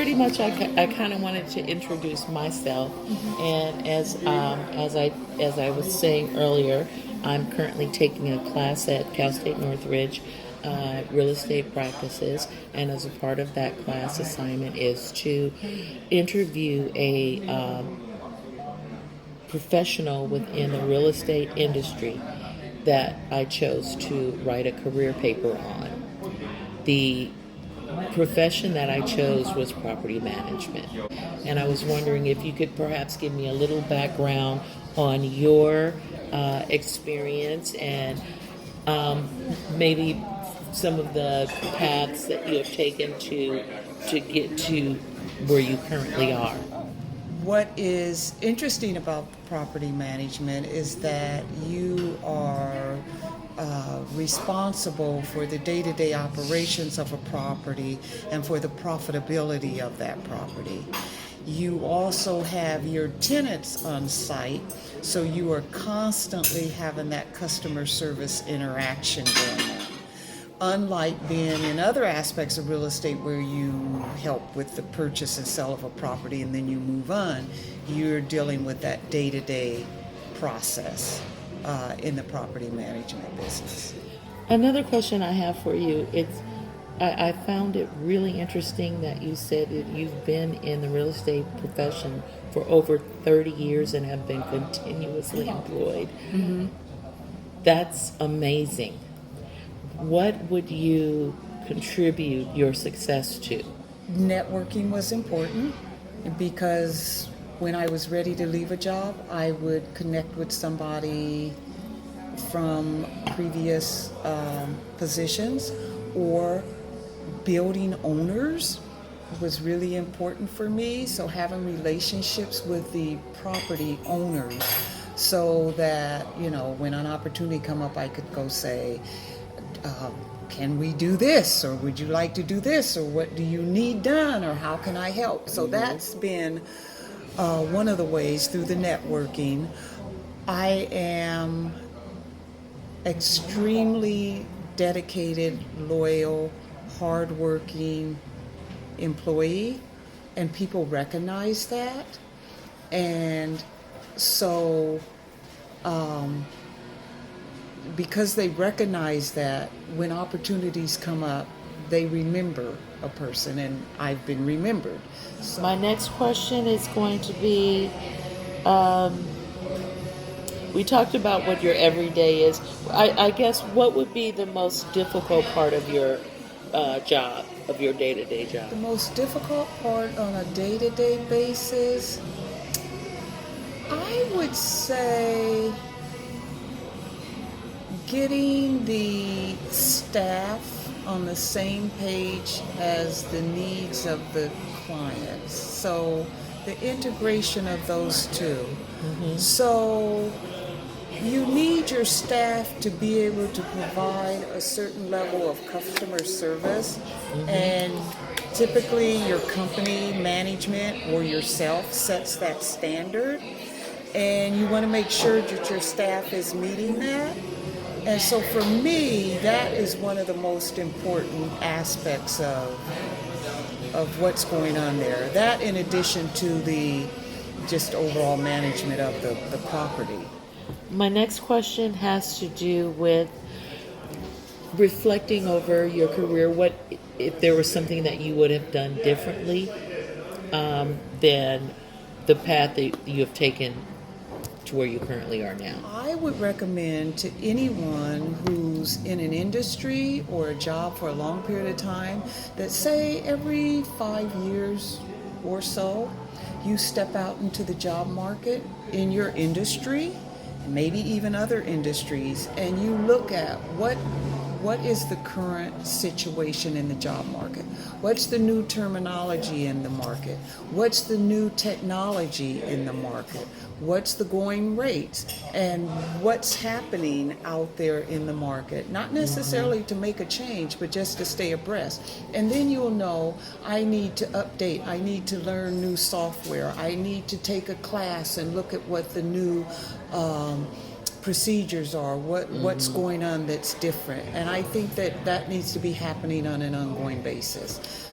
pretty much I kind of wanted to introduce myself, and as I was saying earlier, I'm currently taking a class at Cal State Northridge, real estate practices, and as a part of that class assignment is to interview a professional within the real estate industry that I chose to write a career paper on. The profession that I chose was property management. And I was wondering if you could perhaps give me a little background on your experience and maybe some of the paths that you have taken to get to where you currently are. What is interesting about property management is that you are responsible for the day-to-day operations of a property and for the profitability of that property. You also have your tenants on site, so you are constantly having that customer service interaction going on. Unlike being in other aspects of real estate where you help with the purchase and sale of a property and then you move on, you're dealing with that day-to-day process in the property management business. Another question I have for you, I found it really interesting that you said that you've been in the real estate profession for over 30 years and have been continuously employed. That's amazing. What would you contribute your success to? Networking was important because when I was ready to leave a job, I would connect with somebody from previous positions, or building owners was really important for me. So having relationships with the property owners so that, when an opportunity come up, I could go say, can we do this, or would you like to do this, or what do you need done, or how can I help? So that's been one of the ways through the networking. I am extremely dedicated, loyal, hardworking employee, and people recognize that. And so because they recognize that, when opportunities come up, they remember a person, and I've been remembered. So My next question is going to be, we talked about what your everyday is. I guess what would be the most difficult part of your job, of your day-to-day job? the most difficult part on a day-to-day basis, I would say getting the staff on the same page as the needs of the clients. So the integration of those two. So you need your staff to be able to provide a certain level of customer service, and typically your company management or yourself sets that standard, and you want to make sure that your staff is meeting that. And so for me, that is one of the most important aspects of what's going on there. That, in addition to the just overall management of the property. My next question has to do with reflecting over your career. What if there was something that you would have done differently than the path that you have taken to where you currently are now? I would recommend to anyone who's in an industry or a job for a long period of time that, say, every 5 years or so, you step out into the job market in your industry, maybe even other industries, and you look at what is the current situation in the job market? What's the new terminology in the market? What's the new technology in the market? What's the going rates? And what's happening out there in the market? Not necessarily to make a change, but just to stay abreast. And then you'll know, I need to update, I need to learn new software, I need to take a class and look at what the new procedures are, what's going on that's different. And I think that needs to be happening on an ongoing basis.